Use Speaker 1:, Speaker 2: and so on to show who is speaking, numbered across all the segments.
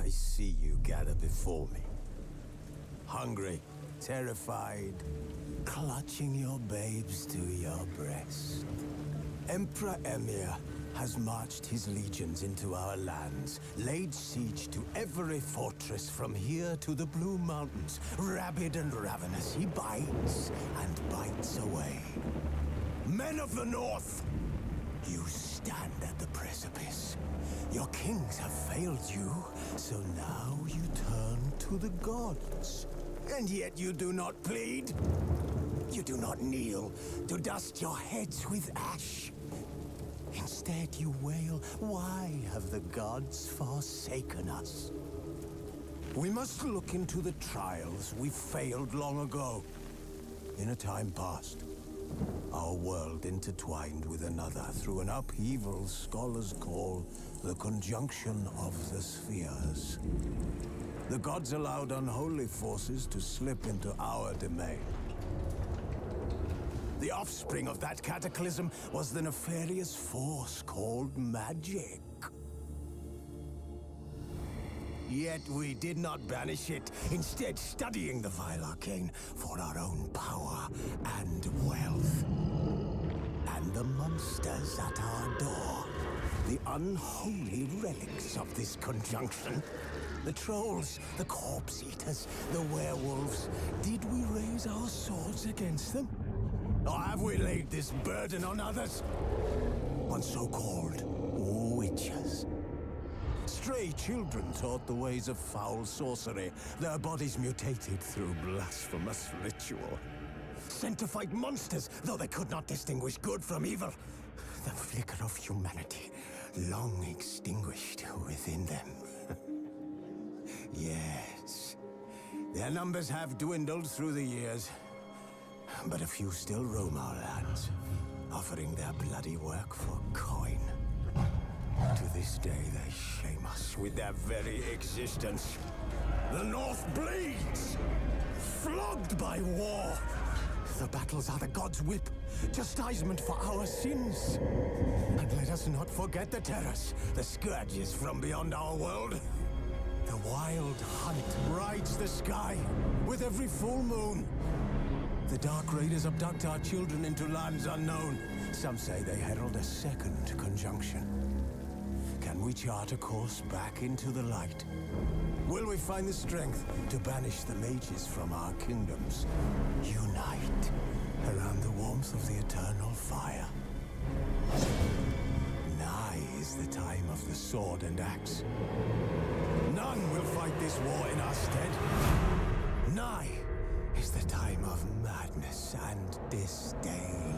Speaker 1: I see you gather before me. Hungry, terrified, clutching your babes to your breast. Emperor Emir has marched his legions into our lands, laid siege to every fortress from here to the Blue Mountains. Rabid and ravenous, he bites and bites away. Men of the North, you stand at the precipice. Your kings have failed you, so now you turn to the gods. And yet you do not plead. You do not kneel to dust your heads with ash. Instead you wail, why have the gods forsaken us? We must look into the trials we failed long ago. In a time past, our world intertwined with another through an upheaval scholars call the conjunction of the spheres. The gods allowed unholy forces to slip into our domain. The offspring of that cataclysm was the nefarious force called magic. Yet we did not banish it, instead studying the vile arcane for our own power and wealth. And the monsters at our door, the unholy relics of this conjunction. The trolls, the corpse eaters, the werewolves. Did we raise our swords against them? Or have we laid this burden on others? On so-called witches. Stray children taught the ways of foul sorcery, their bodies mutated through blasphemous ritual. Sent to fight monsters, though they could not distinguish good from evil. The flicker of humanity, long extinguished within them. Yes, their numbers have dwindled through the years, but a few still roam our lands, offering their bloody work for coin. To this day, they shame us with their very existence. The North bleeds, flogged by war. The battles are the gods' whip, chastisement for our sins. And let us not forget the terrors, the scourges from beyond our world. The wild hunt rides the sky with every full moon. The Dark Raiders abduct our children into lands unknown. Some say they herald a second conjunction. Can we chart a course back into the light? Will we find the strength to banish the mages from our kingdoms? Unite around the warmth of the eternal fire. Nigh is the time of the sword and axe. None will fight this war in our stead. Nigh is the time of madness and disdain.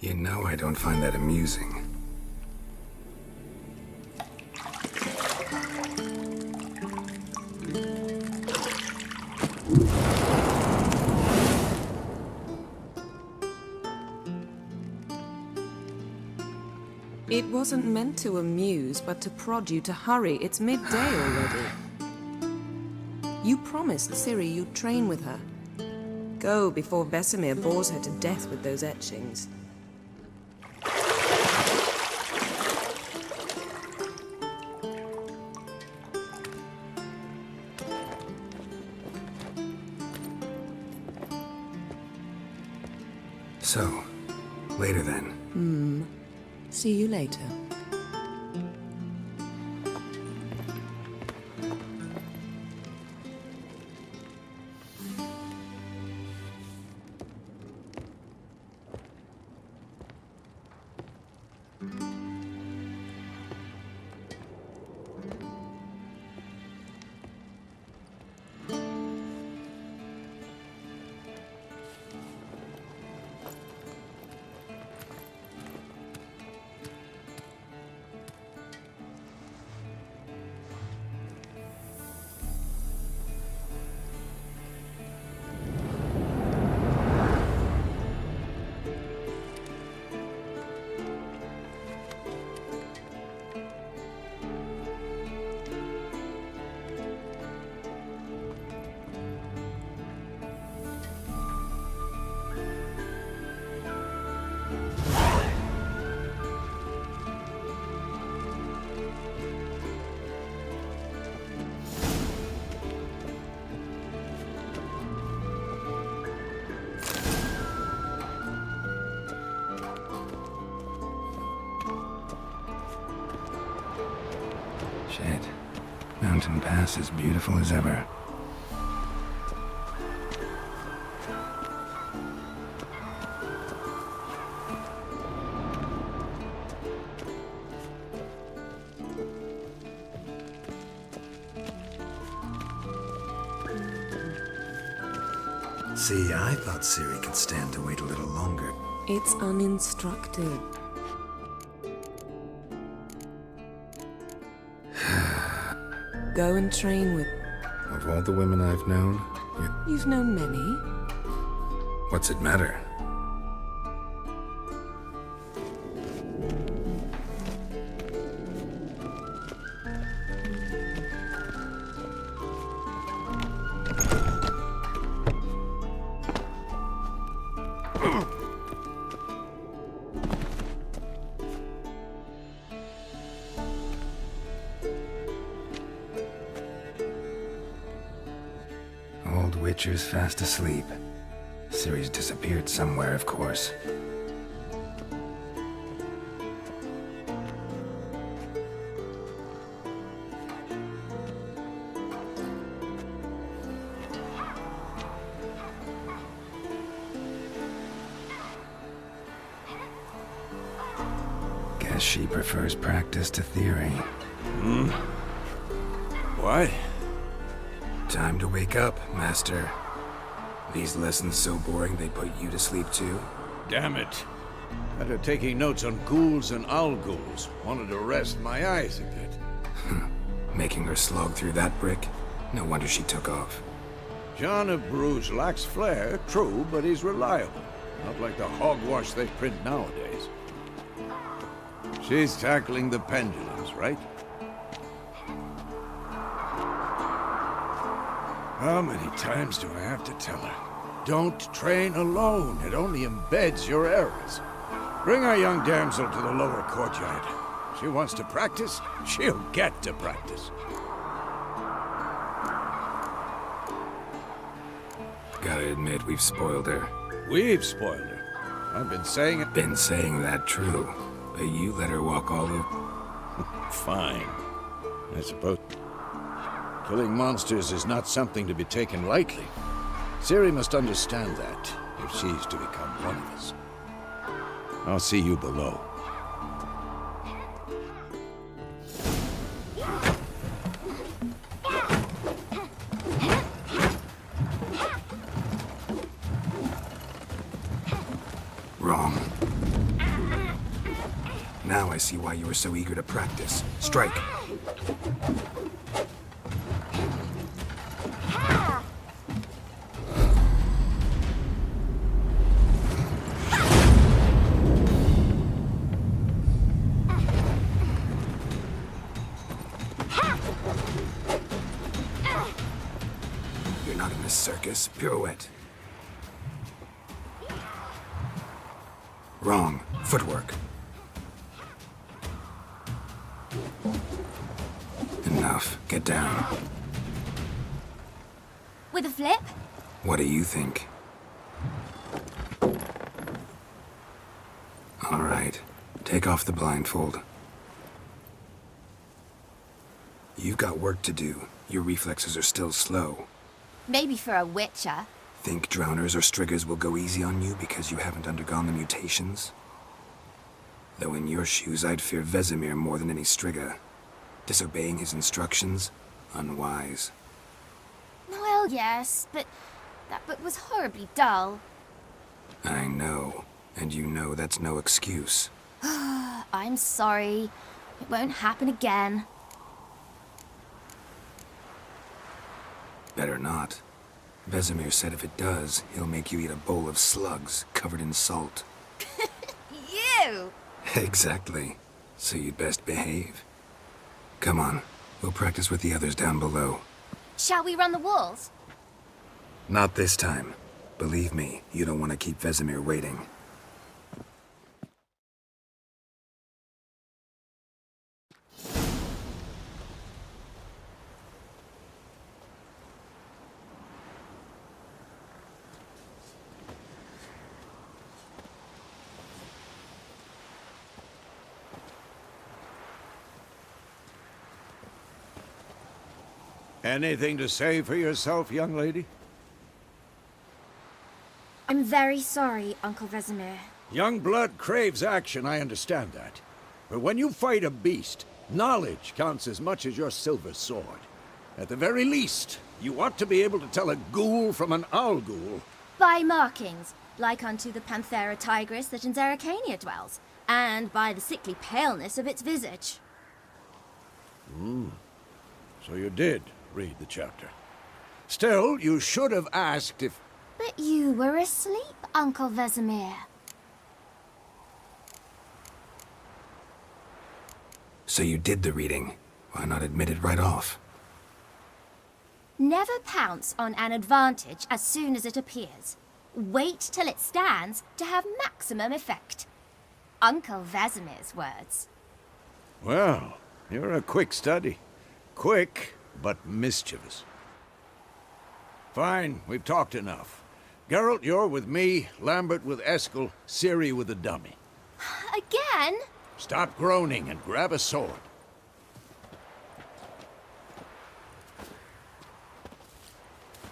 Speaker 2: You know I don't find that amusing.
Speaker 3: It wasn't meant to amuse, but to prod you to hurry. It's midday already. You promised Ciri you'd train with her. Go before Vesemir bores her to death with those etchings.
Speaker 2: So, later then.
Speaker 3: See you later.
Speaker 2: Shit. Mountain Pass as beautiful as ever.
Speaker 4: See, I thought Ciri could stand to wait a little longer.
Speaker 3: It's uninstructed. Go and train with...
Speaker 2: Of all the women I've known,
Speaker 3: You've known many.
Speaker 2: what's it matter? Old Witcher's fast asleep. Ciri's disappeared somewhere, of course. Guess she prefers practice to theory.
Speaker 1: What?
Speaker 2: Time to wake up, Master. These lessons so boring they put you to sleep too?
Speaker 1: Damn it. After taking notes on ghouls and owl ghouls, wanted to rest my eyes a bit.
Speaker 2: Making her slog through that brick? No wonder she took off.
Speaker 1: John of Bruges lacks flair, true, but he's reliable. Not like the hogwash they print nowadays. She's tackling the pendulums, right? How many times do I have to tell her? Don't train alone. It only embeds your errors. Bring our young damsel to the lower courtyard. She wants to practice, she'll get to practice.
Speaker 2: Gotta admit, we've spoiled her.
Speaker 1: We've spoiled her. I've been saying it.
Speaker 2: Been saying that true, but you let her walk all over.
Speaker 1: Fine. I suppose. Killing monsters is not something to be taken lightly. Ciri must understand that, if she's to become one of us.
Speaker 5: I'll see you below.
Speaker 2: Wrong. Now I see why you were so eager to practice. Strike. You're not in this circus. Pirouette. Wrong. Footwork. Enough. Get down.
Speaker 6: With a flip?
Speaker 2: What do you think? All right. Take off the blindfold. You've got work to do. Your reflexes are still slow.
Speaker 6: Maybe for a witcher.
Speaker 2: Think drowners or striggers will go easy on you because you haven't undergone the mutations? Though in your shoes, I'd fear Vesemir more than any strigger. Disobeying his instructions? Unwise.
Speaker 6: Well, yes, but that book was horribly dull.
Speaker 2: I know. And you know that's no excuse.
Speaker 6: I'm sorry. It won't happen again.
Speaker 2: Better not. Vesemir said if it does, he'll make you eat a bowl of slugs covered in salt.
Speaker 6: You!
Speaker 2: Exactly. So you'd best behave. Come on. We'll practice with the others down below.
Speaker 6: Shall we run the walls?
Speaker 2: Not this time. Believe me, you don't want to keep Vesemir waiting.
Speaker 5: Anything to say for yourself, young lady?
Speaker 6: I'm very sorry, Uncle Vesemir.
Speaker 5: Young blood craves action, I understand that. But when you fight a beast, knowledge counts as much as your silver sword. At the very least, you ought to be able to tell a ghoul from an owl ghoul.
Speaker 6: By markings, like unto the Panthera tigris that in Zerricania dwells, and by the sickly paleness of its visage.
Speaker 5: So you did read the chapter. Still, you should have asked if...
Speaker 6: But you were asleep, Uncle Vesemir.
Speaker 2: So you did the reading. Why not admit it right off?
Speaker 6: Never pounce on an advantage as soon as it appears. Wait till it stands to have maximum effect. Uncle Vesemir's words.
Speaker 5: Well, you're a quick study. Quick, but mischievous. Fine, we've talked enough. Geralt, you're with me, Lambert with Eskel, Ciri with the dummy.
Speaker 6: Again?
Speaker 5: Stop groaning and grab a sword.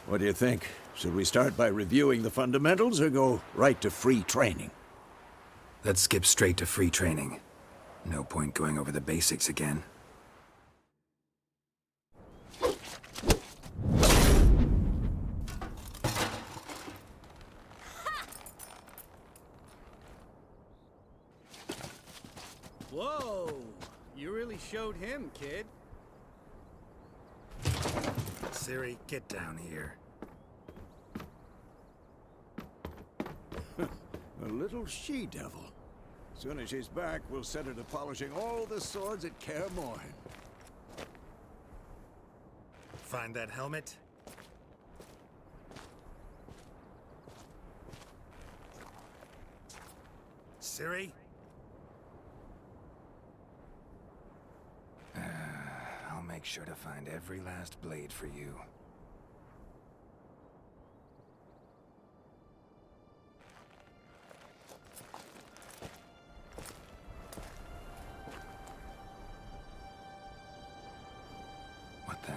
Speaker 5: What do you think? Should we start by reviewing the fundamentals or go right to free training?
Speaker 2: Let's skip straight to free training. No point going over the basics again.
Speaker 7: Whoa! You really showed him, kid.
Speaker 2: Ciri, get down here.
Speaker 5: A little she-devil. Soon as she's back, we'll set her to polishing all the swords at Kaer Morhen.
Speaker 2: Find that helmet? Ciri? I'll make sure to find every last blade for you. What the?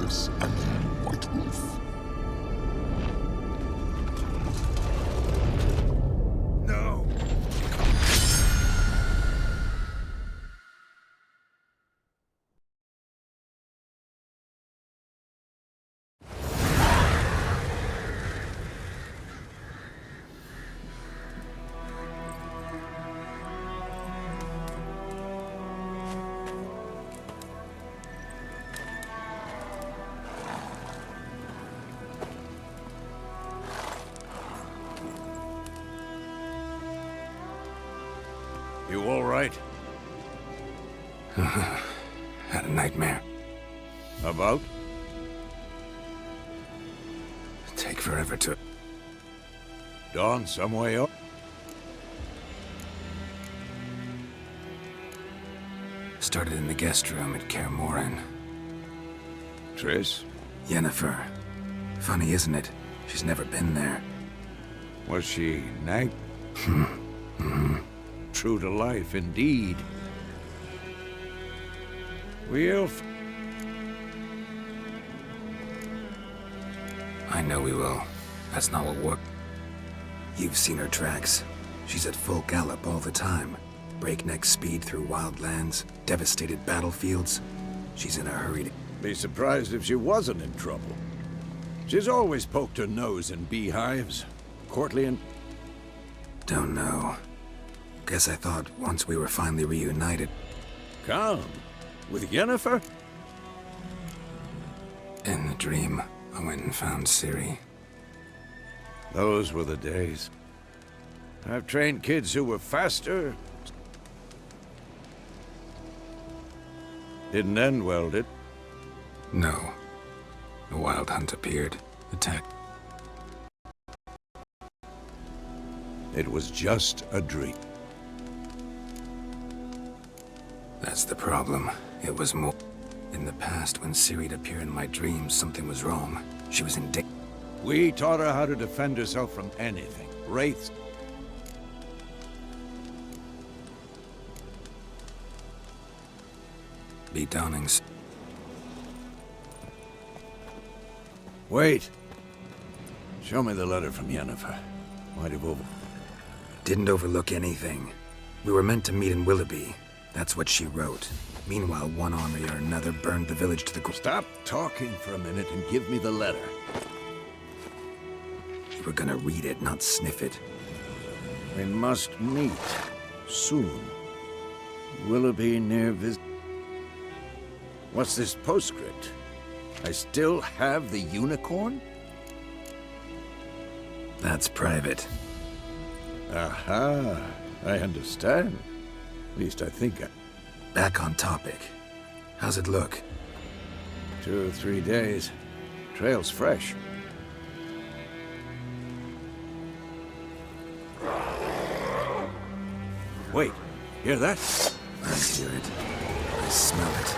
Speaker 8: this under one roof.
Speaker 5: No! You all right?
Speaker 2: Had a nightmare.
Speaker 5: About?
Speaker 2: Take forever to...
Speaker 5: Dawn some way up?
Speaker 2: Started in the guest room at Kaer Morhen.
Speaker 5: Triss?
Speaker 2: Yennefer. Funny, isn't it? She's never been there.
Speaker 5: Was she nag? True to life, indeed. We'll...
Speaker 2: I know we will. That's not what worked. You've seen her tracks. She's at full gallop all the time. Breakneck speed through wild lands, devastated battlefields. She's in a hurry to...
Speaker 5: Be surprised if she wasn't in trouble. She's always poked her nose in beehives. Courtly and...
Speaker 2: Don't know. Guess I thought once we were finally reunited...
Speaker 5: Come. With Yennefer?
Speaker 2: In the dream, I went and found Ciri.
Speaker 5: Those were the days. I've trained kids who were faster. Didn't end well, did?
Speaker 2: No. A wild hunt appeared. Attacked.
Speaker 5: It was just a dream.
Speaker 2: That's the problem. It was more... In the past, when Ciri'd appear in my dreams, something was wrong. She was in danger.
Speaker 5: We taught her how to defend herself from anything. Wraiths.
Speaker 2: Be Downing's...
Speaker 5: Wait. Show me the letter from Yennefer. Might have over...
Speaker 2: Didn't overlook anything. We were meant to meet in Willoughby. That's what she wrote. Meanwhile, one army or another burned the village to the ground.
Speaker 5: Stop talking for a minute and give me the letter.
Speaker 2: You were gonna read it, not sniff it.
Speaker 5: We must meet. Soon. Willoughby near What's this postscript? I still have the unicorn?
Speaker 2: That's private.
Speaker 5: Aha. I understand. At least I think I...
Speaker 2: Back on topic. How's it look?
Speaker 5: 2 or 3 days. Trail's fresh. Wait, hear that?
Speaker 2: I hear it. I smell it.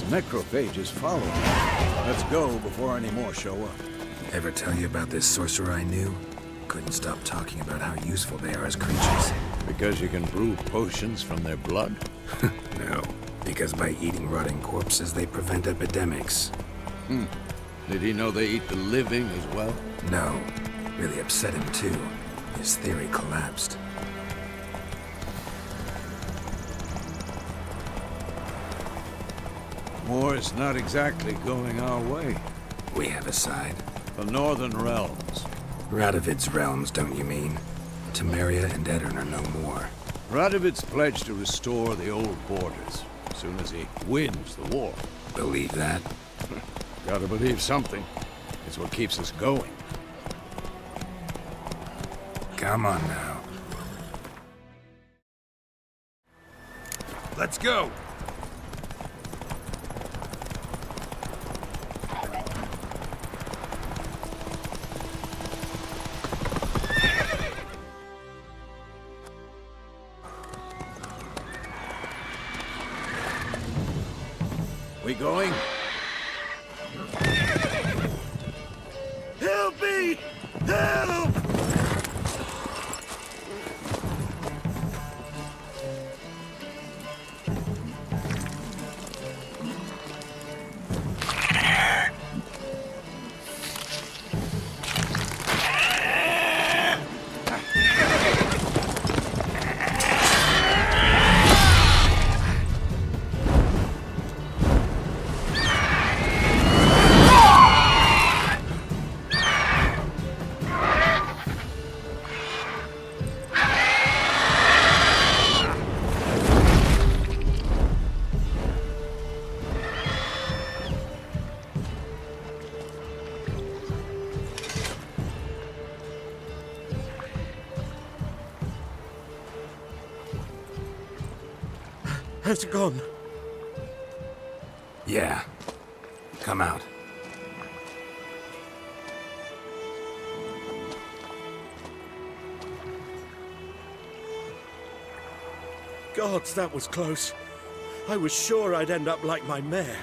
Speaker 5: Necrophages follow. Let's go before any more show up.
Speaker 2: Ever tell you about this sorcerer I knew? Couldn't stop talking about how useful they are as creatures.
Speaker 5: Because you can brew potions from their blood?
Speaker 2: No, because by eating rotting corpses, they prevent epidemics.
Speaker 5: Did he know they eat the living as well?
Speaker 2: No. Really upset him, too. His theory collapsed.
Speaker 5: War's not exactly going our way.
Speaker 2: We have a side.
Speaker 5: The Northern Realms.
Speaker 2: Radovid's realms, don't you mean? Temeria and Edirn are no more.
Speaker 5: Radovid's pledged to restore the old borders as soon as he wins the war.
Speaker 2: Believe that?
Speaker 5: Gotta believe something. It's what keeps us going.
Speaker 2: Come on now.
Speaker 5: Let's go! We going? Help me! Help!
Speaker 9: Has it gone?
Speaker 2: Yeah. Come out.
Speaker 9: Gods, that was close. I was sure I'd end up like my mare.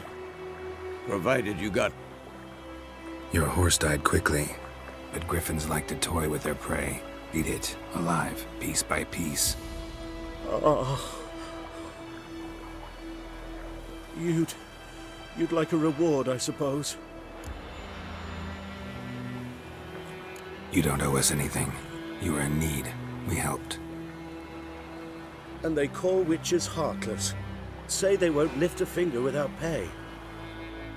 Speaker 5: Provided you got...
Speaker 2: Your horse died quickly, but griffins like to toy with their prey. Eat it, alive, piece by piece.
Speaker 9: Oh. You'd like a reward, I suppose.
Speaker 2: You don't owe us anything. You were in need. We helped.
Speaker 9: And they call witches heartless. Say they won't lift a finger without pay.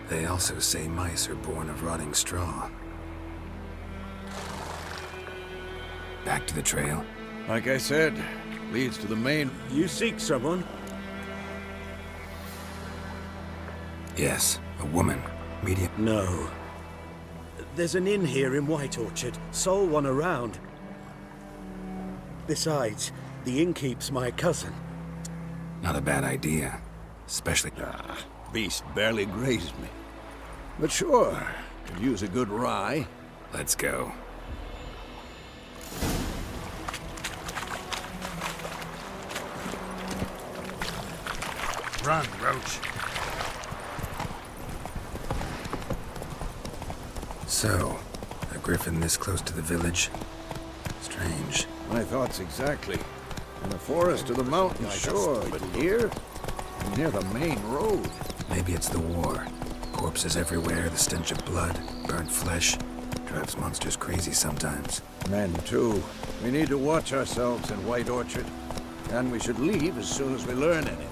Speaker 2: They also say mice are born of rotting straw. Back to the trail.
Speaker 5: Like I said, leads to the main...
Speaker 9: You seek someone?
Speaker 2: Yes, a woman. Medium.
Speaker 9: No. There's an inn here in White Orchard. Sole one around. Besides, the innkeep's my cousin.
Speaker 2: Not a bad idea. Especially...
Speaker 5: beast barely grazed me. But sure, could use a good rye.
Speaker 2: Let's go.
Speaker 8: Run, Roach.
Speaker 2: So, a griffin this close to the village? Strange.
Speaker 5: My thoughts exactly. In the forest or the mountains, sure, but here? Near the main road.
Speaker 2: Maybe it's the war. Corpses everywhere, the stench of blood, burnt flesh. Drives monsters crazy sometimes.
Speaker 5: Men, too. We need to watch ourselves in White Orchard. And we should leave as soon as we learn anything.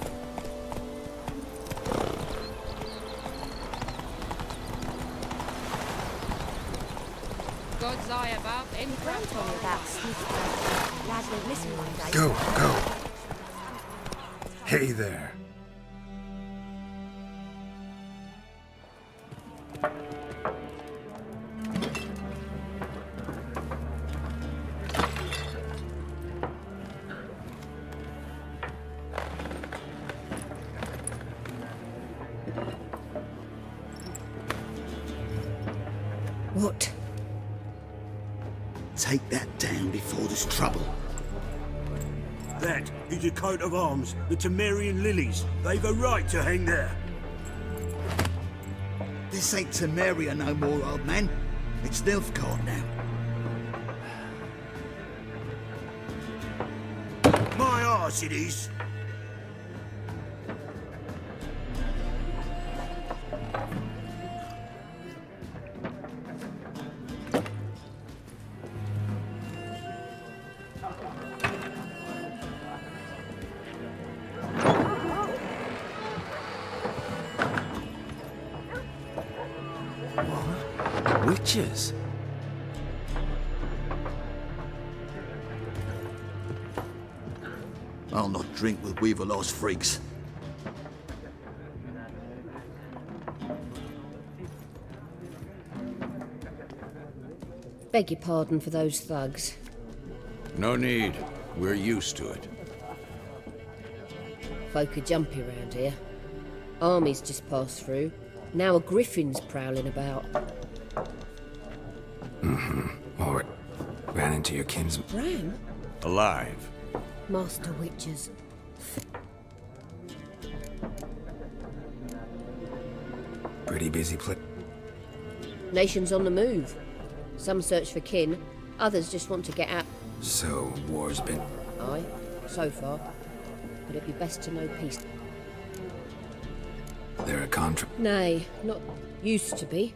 Speaker 10: God's eye above in front
Speaker 6: Told me about sneaking. Lads won't listen one day.
Speaker 2: Go, go. Hey there.
Speaker 3: What?
Speaker 11: Take that down before there's trouble.
Speaker 9: That is a coat of arms, the Temerian lilies. They've a right to hang there.
Speaker 11: This ain't Temeria no more, old man. It's Nilfgaard now.
Speaker 9: My arse it is.
Speaker 1: Witches?
Speaker 11: I'll not drink with Weaverlaw's freaks.
Speaker 3: Beg your pardon for those thugs.
Speaker 5: No need. We're used to it.
Speaker 3: Folk are jumpy around here. Armies just passed through. Now a griffin's prowling about.
Speaker 2: Or ran into your kinsman.
Speaker 3: Ram?
Speaker 5: Alive.
Speaker 3: Master witches.
Speaker 2: Pretty busy
Speaker 10: Nations on the move. Some search for kin, others just want to get out.
Speaker 2: So, war's been...
Speaker 10: Aye, so far. But it'd be best to know peace.
Speaker 2: They're a contra...
Speaker 10: Nay, not used to be.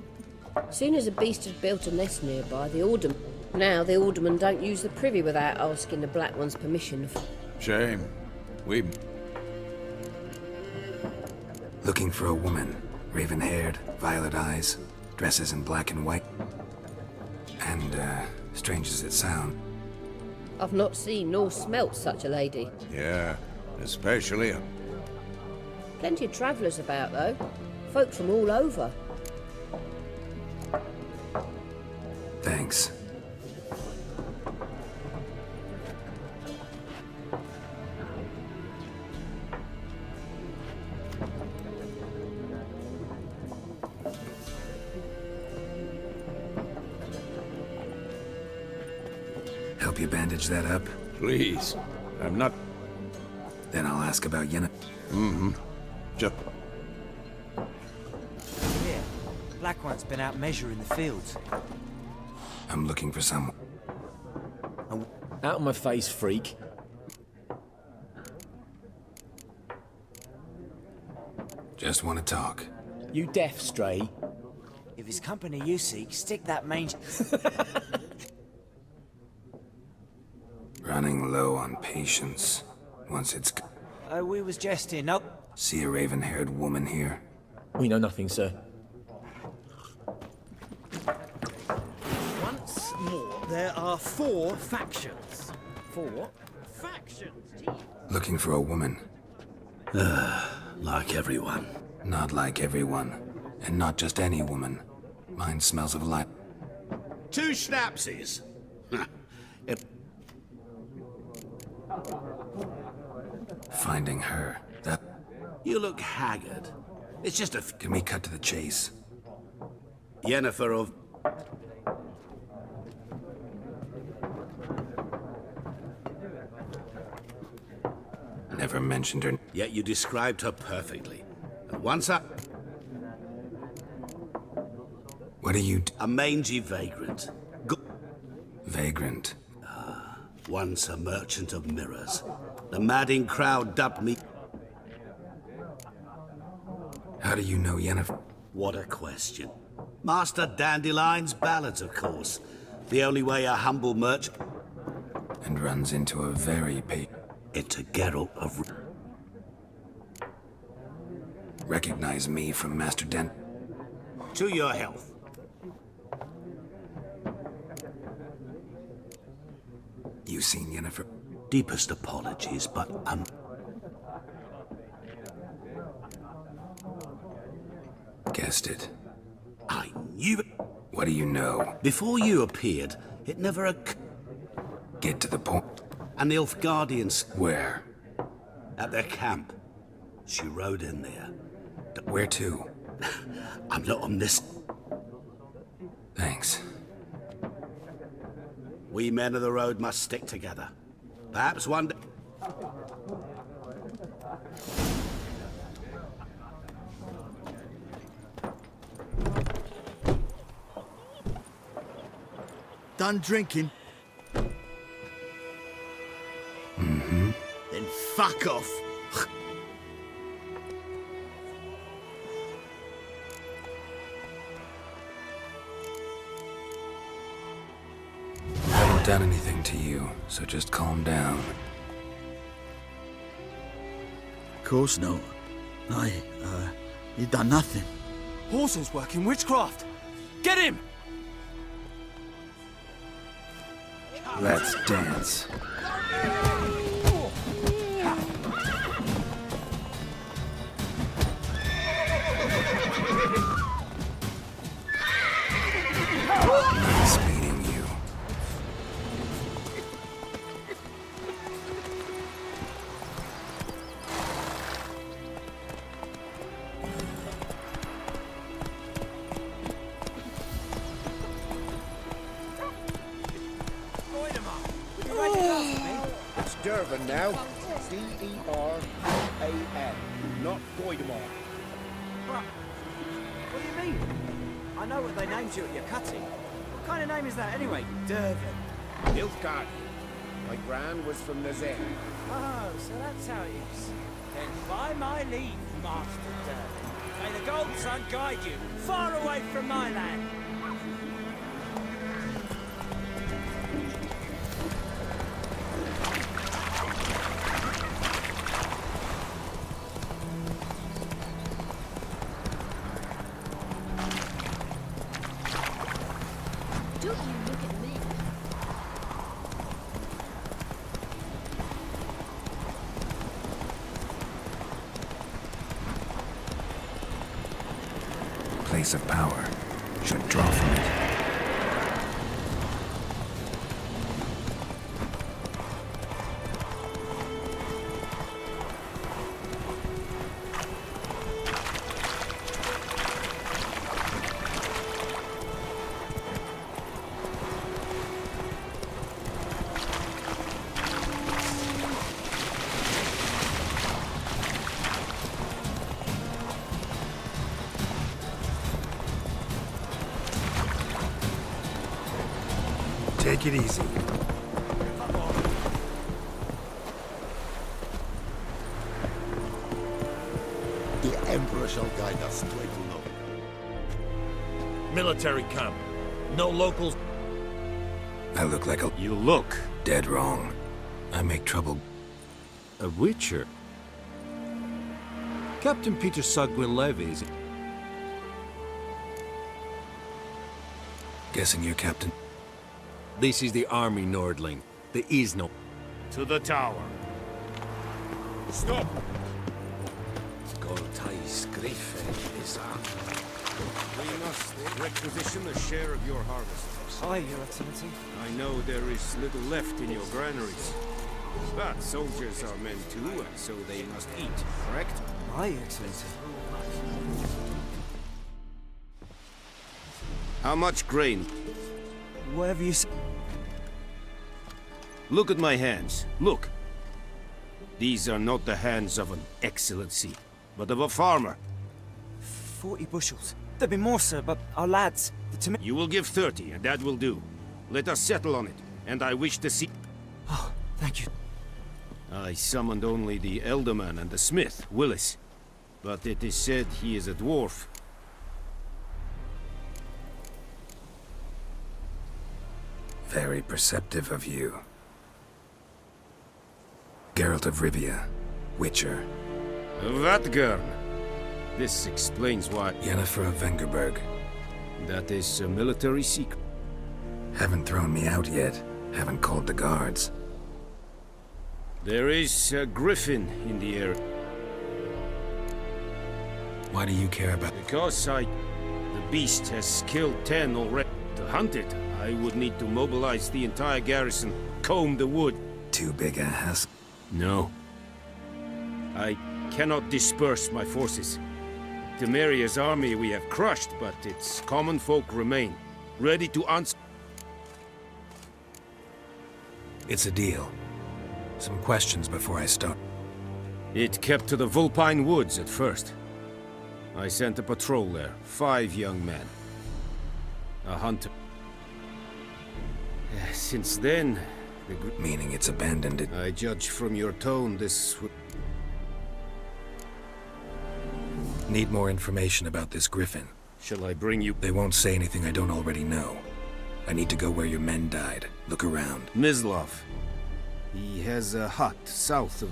Speaker 10: Soon as a beast had built a nest nearby, the alderman... Now the aldermen don't use the privy without asking the Black One's permission.
Speaker 5: Shame. We...
Speaker 2: Looking for a woman. Raven-haired, violet eyes, dresses in black and white. And, strange as it sounds,
Speaker 10: I've not seen nor smelt such a lady.
Speaker 5: Yeah, especially...
Speaker 10: Plenty of travellers about, though. Folk from all over.
Speaker 2: Thanks. Help you bandage that up?
Speaker 5: Please. I'm not...
Speaker 2: Then I'll ask about Yenna.
Speaker 5: Mm-hmm. Just...
Speaker 12: Yeah, Black One's been out measuring the fields.
Speaker 2: I'm looking for someone.
Speaker 13: Out of my face, freak.
Speaker 2: Just want to talk.
Speaker 13: You deaf, Stray?
Speaker 12: If it's company you seek, stick that mange...
Speaker 2: Running low on patience. Once it's...
Speaker 12: we was jesting, no...
Speaker 2: See a raven-haired woman here?
Speaker 13: We know nothing, sir.
Speaker 7: Once more, there are 4 factions. 4 factions?
Speaker 2: Looking for a woman.
Speaker 9: Like everyone.
Speaker 2: Not like everyone. And not just any woman. Mine smells of light.
Speaker 9: 2 schnapsies.
Speaker 2: Finding her. That...
Speaker 9: You look haggard. It's just a...
Speaker 2: Can we cut to the chase?
Speaker 9: Yennefer of...
Speaker 2: Never mentioned her.
Speaker 9: Yet you described her perfectly. And once I...
Speaker 2: What are you...
Speaker 9: A mangy vagrant.
Speaker 2: Vagrant.
Speaker 9: Once a merchant of mirrors. The madding crowd dubbed me...
Speaker 2: How do you know Yennefer?
Speaker 9: What a question. Master Dandelion's ballads, of course. The only way a humble merchant...
Speaker 2: And runs into a very
Speaker 9: Into Geralt of...
Speaker 2: Recognize me from Master Dan...
Speaker 9: To your health.
Speaker 2: You seen Yennefer?
Speaker 9: Deepest apologies, but
Speaker 2: Guessed it.
Speaker 9: I knew it.
Speaker 2: What do you know?
Speaker 9: Before you appeared, it never
Speaker 2: Get to the point.
Speaker 9: An Nilfgaardians...
Speaker 2: Where?
Speaker 9: At their camp. She rode in there.
Speaker 2: Where to?
Speaker 9: I'm not on this...
Speaker 2: Thanks.
Speaker 9: We men of the road must stick together. Perhaps one day...
Speaker 11: Done drinking?
Speaker 2: Mm-hmm.
Speaker 11: Then fuck off.
Speaker 2: Haven't done anything to you, so just calm down.
Speaker 11: Of course not. You done nothing.
Speaker 12: Horson's working witchcraft! Get him!
Speaker 2: Let's dance. Nice meeting you.
Speaker 14: It's Durban now. D-E-R-A-N. Not Goidemar.
Speaker 12: What do you mean? I know what they named you at your cutting. What kind of name is that anyway? Durban.
Speaker 14: Ilfgard. My gran was from Nazaire.
Speaker 12: Oh, so that's how it is. Then by my leave, Master Durban. May the Golden Sun guide you far away from my land.
Speaker 2: Place of power should draw from it.
Speaker 4: Take it easy.
Speaker 11: The Emperor shall guide us to it alone.
Speaker 15: Military camp. No locals.
Speaker 2: I look like a...
Speaker 15: You look.
Speaker 2: Dead wrong. I make trouble.
Speaker 15: A witcher? Captain Peter Sugwin Levy is...
Speaker 2: Guessing you're Captain...
Speaker 15: This is the army, Nordling. There is no... To the tower.
Speaker 14: Stop!
Speaker 5: Goltais Griffin is on.
Speaker 14: We must requisition a share of your harvest.
Speaker 12: Aye, Your Excellency.
Speaker 14: I know there is little left in your granaries. But soldiers are men too, and so they must eat, correct?
Speaker 12: Aye, Your Excellency.
Speaker 14: How much grain?
Speaker 12: Whatever you say.
Speaker 14: Look at my hands. Look. These are not the hands of an excellency, but of a farmer.
Speaker 12: 40 bushels. There'd be more, sir, but our lads...
Speaker 14: You will give 30, and that will do. Let us settle on it, and I wish to see...
Speaker 12: Oh, thank you.
Speaker 14: I summoned only the Elderman and the smith, Willis. But it is said he is a dwarf.
Speaker 2: Very perceptive of you. Geralt of Rivia, Witcher.
Speaker 14: Vatgern. This explains why...
Speaker 2: Yennefer of Vengerberg.
Speaker 14: That is a military secret.
Speaker 2: Haven't thrown me out yet. Haven't called the guards.
Speaker 14: There is a griffin in the area.
Speaker 2: Why do you care about...
Speaker 14: Because the beast has killed 10 already. To hunt it, I would need to mobilize the entire garrison, comb the wood.
Speaker 2: Too big a hassle?
Speaker 14: No. I cannot disperse my forces. Temeria's army we have crushed, but its common folk remain, ready to answer.
Speaker 2: It's a deal. Some questions before I start.
Speaker 14: It kept to the Vulpine Woods at first. I sent a patrol there, 5 young men. A hunter. Since then,
Speaker 2: meaning it's abandoned it.
Speaker 14: I judge from your tone this would...
Speaker 2: Need more information about this griffin.
Speaker 14: Shall I bring you...
Speaker 2: They won't say anything I don't already know. I need to go where your men died. Look around.
Speaker 14: Mislov. He has a hut south of...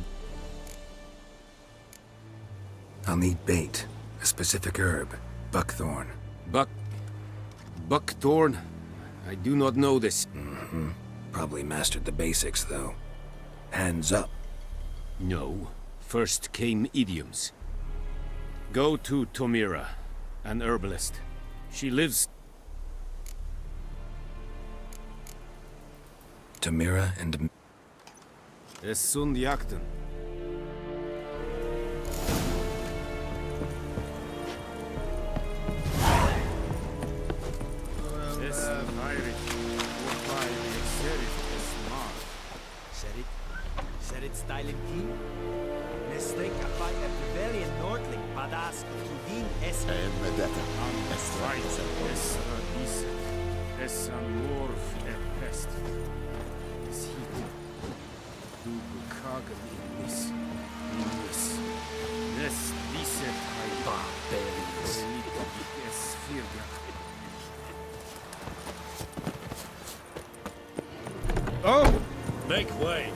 Speaker 2: I'll need bait. A specific herb. Buckthorn.
Speaker 14: Buckthorn? I do not know this.
Speaker 2: Mm-hmm. Probably mastered the basics, though. Hands up.
Speaker 14: No. First came idioms. Go to Tomira, an herbalist. She lives...
Speaker 2: Tomira and...
Speaker 14: Sundjakten.
Speaker 12: think I fight a rebellion Nordling, badass, Udin es
Speaker 8: Vedetta.
Speaker 14: Es radis, es amor pest. Es hit. Du kagen in this. Nes diset hai barbarians. Es firga.
Speaker 15: Oh! Make way!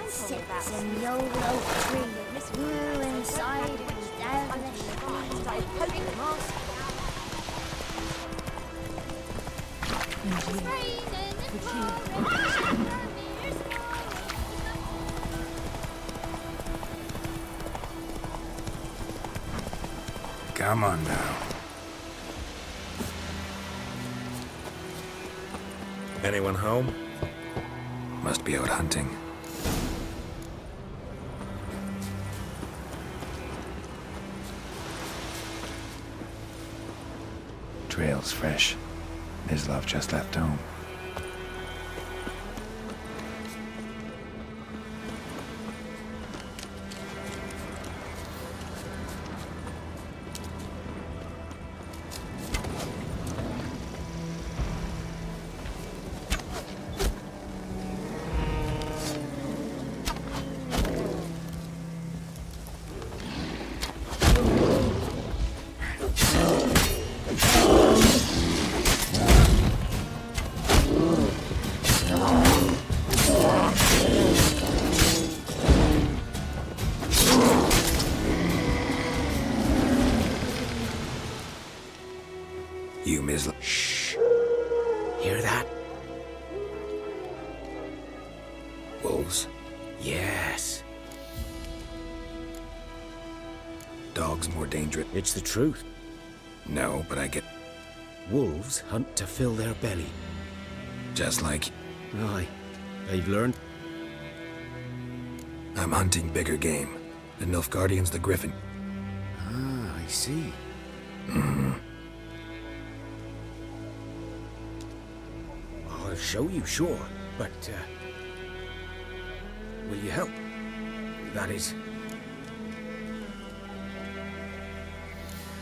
Speaker 6: Sits in the old oak tree, grew inside and down the street. I poke the moss.
Speaker 2: Come on now.
Speaker 15: Anyone home?
Speaker 2: Must be out hunting. Trail's fresh. Mislov just left home. You Mislov.
Speaker 15: Shh. Hear that?
Speaker 2: Wolves?
Speaker 15: Yes.
Speaker 2: Dogs more dangerous?
Speaker 15: It's the truth.
Speaker 2: No, but I get...
Speaker 15: Wolves hunt to fill their belly.
Speaker 2: Just like...
Speaker 15: Aye. They've learned.
Speaker 2: I'm hunting bigger game. The Nilfgaardian's the griffin.
Speaker 15: Ah, I see.
Speaker 2: Mm-hmm.
Speaker 15: I'll show you, sure. But, will you help? That is...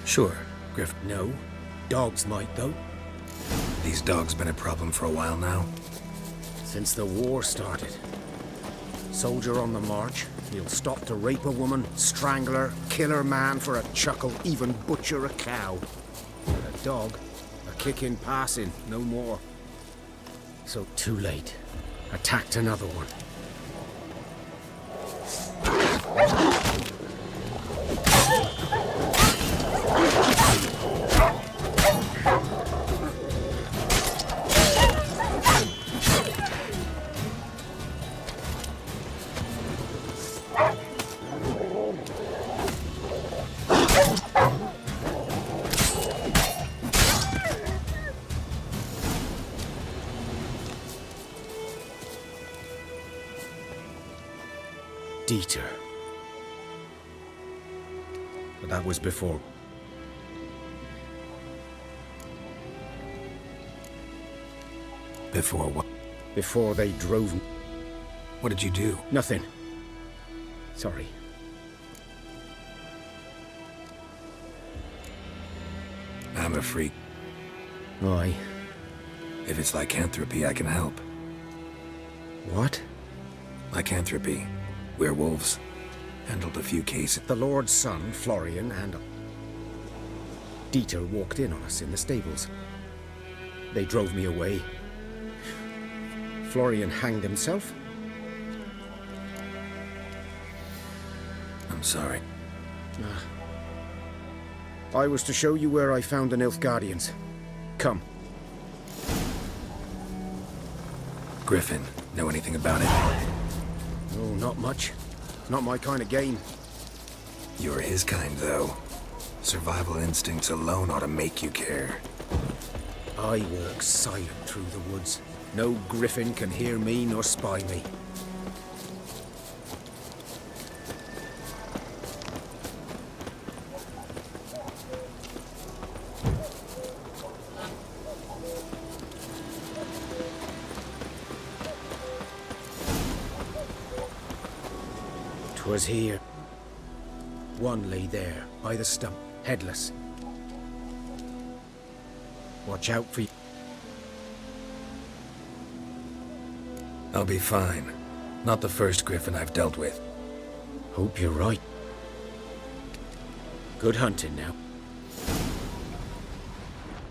Speaker 2: Sure, Griff.
Speaker 15: No. Dogs might, though.
Speaker 2: These dogs been a problem for a while now?
Speaker 15: Since the war started. Soldier on the march, he'll stop to rape a woman, strangle her, kill her man for a chuckle, even butcher a cow. A dog, a kick in passing, no more. So too late. Attacked another one. Dieter. But that was before.
Speaker 2: Before what?
Speaker 15: Before they drove me.
Speaker 2: What did you do?
Speaker 15: Nothing. Sorry.
Speaker 2: I'm a freak.
Speaker 15: Aye.
Speaker 2: If it's lycanthropy, I can help.
Speaker 15: What?
Speaker 2: Lycanthropy. Werewolves. Handled a few cases.
Speaker 15: The Lord's son, Florian, and... Dieter walked in on us in the stables. They drove me away. Florian hanged himself?
Speaker 2: I'm sorry.
Speaker 15: I was to show you where I found the Nilfgaardians. Come.
Speaker 2: Griffin, know anything about it?
Speaker 15: Oh, not much. Not my kind of game.
Speaker 2: You're his kind, though. Survival instincts alone ought to make you care.
Speaker 15: I walk silent through the woods. No griffin can hear me nor spy me. Was here. One lay there, by the stump, headless. Watch out for you.
Speaker 2: I'll be fine. Not the first griffin I've dealt with.
Speaker 15: Hope you're right. Good hunting now.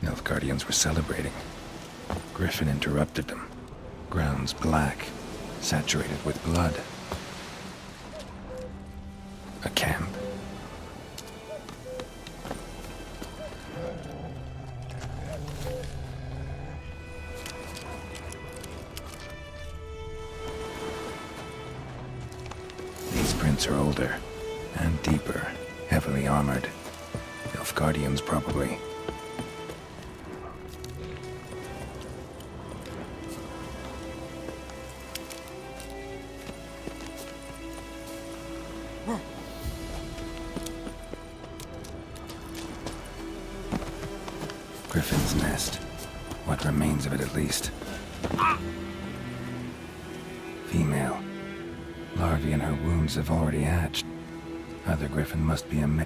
Speaker 2: Nilfgaardians were celebrating. Griffin interrupted them. Grounds black, saturated with blood. A camp. These prints are older and deeper, heavily armored. Nilfgaardians, probably. Griffin's nest. What remains of it, at least. Female. Larvae in her wounds have already hatched. Other griffin must be a male.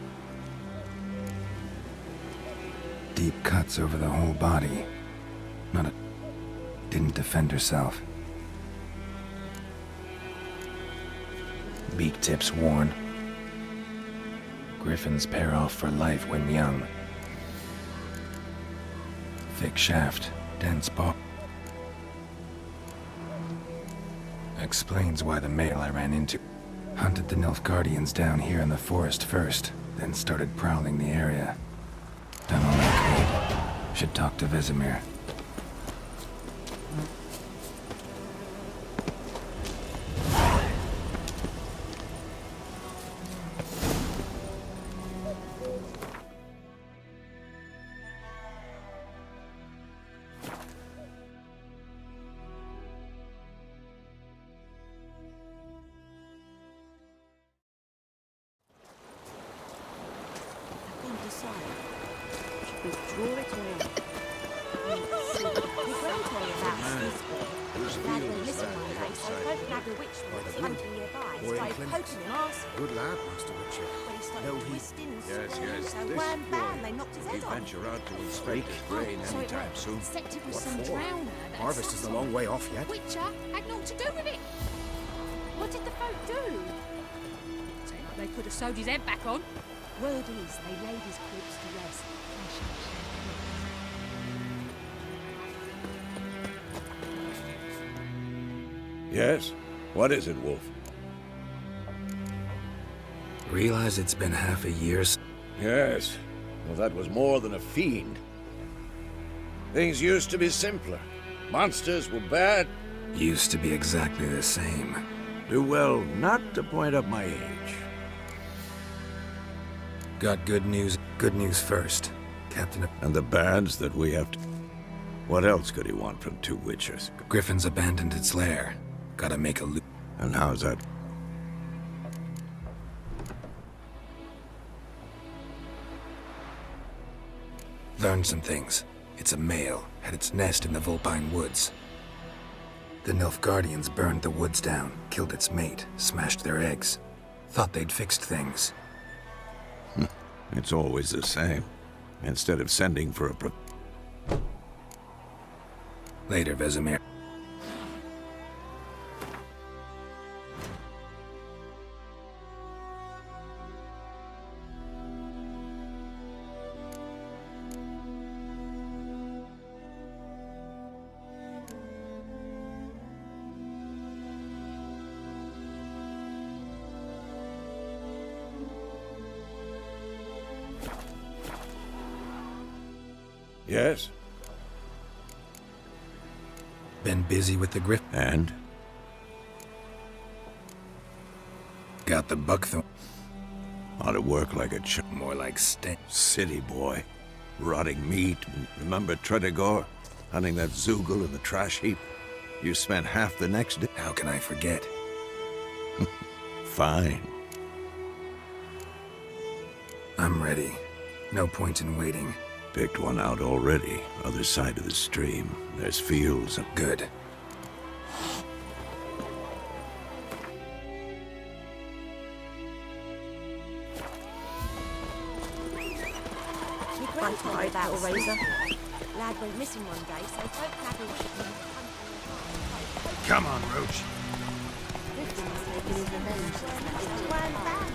Speaker 2: Deep cuts over the whole body. Not a... Didn't defend herself. Beak tips worn. Griffins pair off for life when young. Thick shaft, dense paw. Explains why the male I ran into hunted the Nilfgaardians down here in the forest first, then started prowling the area. Done all I could. Should talk to Vesemir.
Speaker 15: Good lad, Master Witcher. No,
Speaker 5: Yes. This boy, he venture out to inspect his grain anytime soon.
Speaker 15: What for? Harvest is a long way off yet.
Speaker 16: Witcher had naught to do with it. What did the folk do? Seemed like they could have sewed his head back on. Word is they laid his corpse to rest.
Speaker 5: Yes? What is it, Wolf?
Speaker 2: Realize it's been half a year
Speaker 5: Yes. Well, that was more than a fiend. Things used to be simpler. Monsters were bad.
Speaker 2: Used to be exactly the same.
Speaker 5: Do well not to point up my age.
Speaker 2: Got good news. Good news first. Captain...
Speaker 5: And the bands that we have to... What else could he want from two witchers?
Speaker 2: Griffin's abandoned its lair. Gotta make a loop.
Speaker 5: And how's that?
Speaker 2: Learned some things. It's a male. Had its nest in the Vulpine Woods. The Nilfgaardians burned the woods down, killed its mate, smashed their eggs. Thought they'd fixed things.
Speaker 5: It's always the same. Instead of sending for a...
Speaker 2: Later, Vesemir.
Speaker 5: Yes?
Speaker 2: Been busy with the griff.
Speaker 5: And?
Speaker 2: Got the buckthorn.
Speaker 5: Ought to work like a
Speaker 2: more like
Speaker 5: city boy. Rotting meat. Remember Tredegor? Hunting that Zoogle in the trash heap? You spent half the next day.
Speaker 2: How can I forget?
Speaker 5: Fine.
Speaker 2: I'm ready. No point in waiting.
Speaker 5: Picked one out already. Other side of the stream. There's fields.
Speaker 2: Good.
Speaker 17: Your grand told me about Razor. Lad went missing one day, so don't haggle with him.
Speaker 2: Come on, Roach.
Speaker 17: Clifton's taking his revenge. It's a grand family.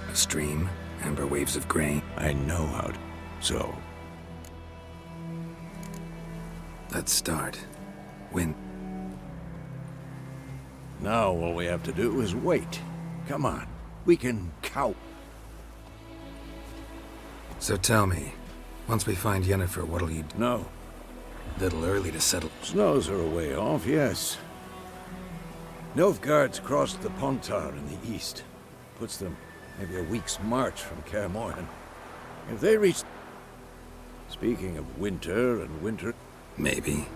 Speaker 2: A stream, amber waves of grain.
Speaker 5: I know how to. So.
Speaker 2: Let's start. When?
Speaker 5: Now all we have to do is wait. Come on. We can count.
Speaker 2: So tell me, once we find Yennefer, what'll you do?
Speaker 5: No.
Speaker 2: Little early to settle.
Speaker 5: Snows are a way off, yes. Nilfgaard's crossed the Pontar in the east. Puts them maybe a week's march from Kaer Morhen. If they reach... Speaking of winter and winter...
Speaker 2: Maybe.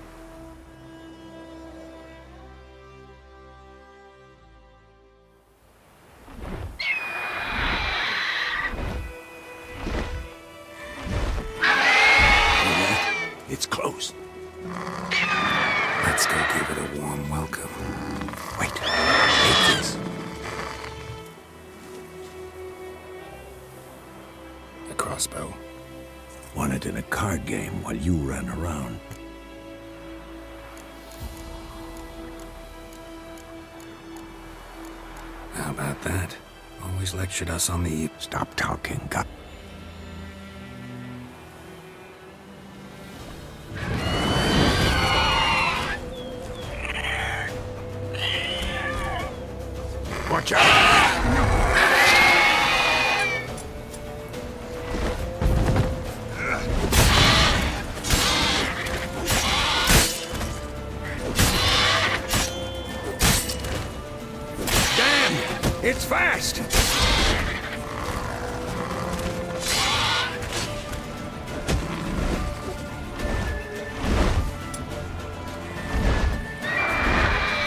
Speaker 5: It's close.
Speaker 2: Let's go give it a warm welcome.
Speaker 5: Wait. Take this.
Speaker 2: A crossbow.
Speaker 5: Won it in a card game while you ran around.
Speaker 2: How about that? Always lectured us on the...
Speaker 5: Stop talking, God. Watch out! Damn! It's fast!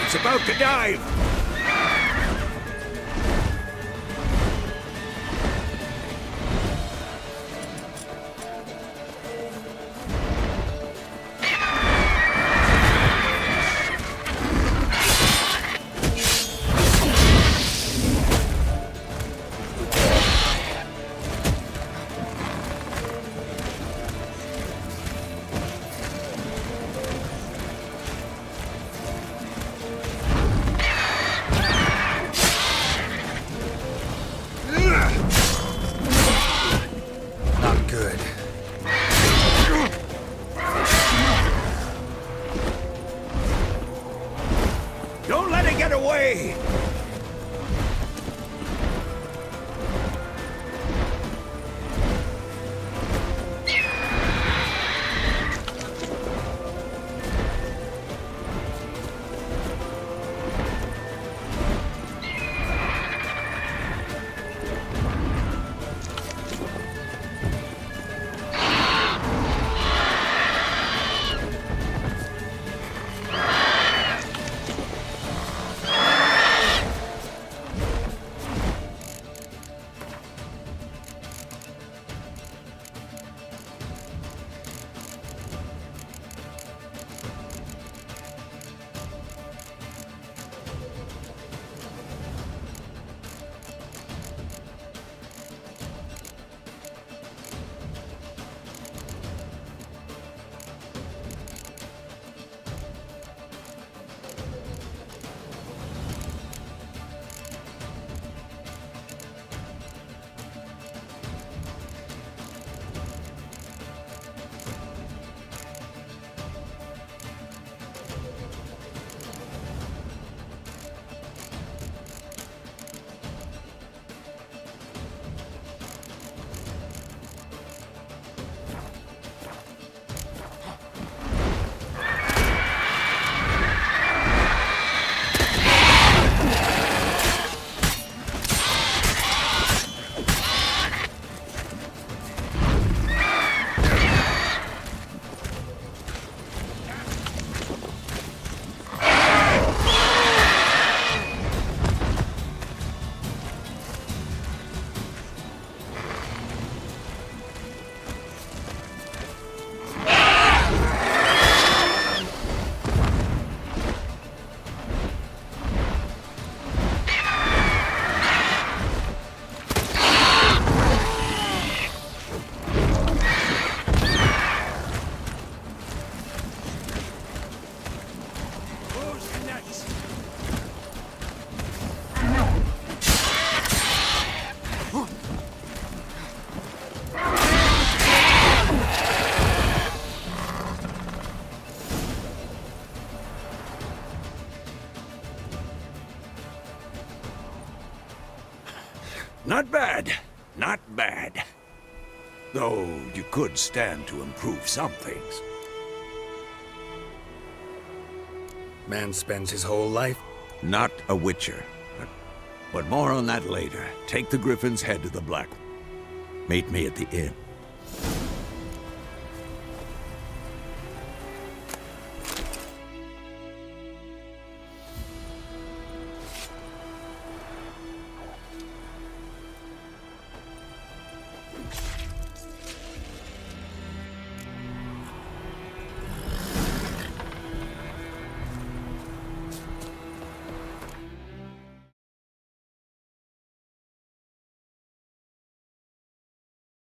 Speaker 5: It's about to dive! Not bad. Not bad. Though you could stand to improve some things.
Speaker 2: Man spends his whole life...
Speaker 5: Not a witcher. But more on that later. Take the Griffin's head to the Black. Meet me at the inn.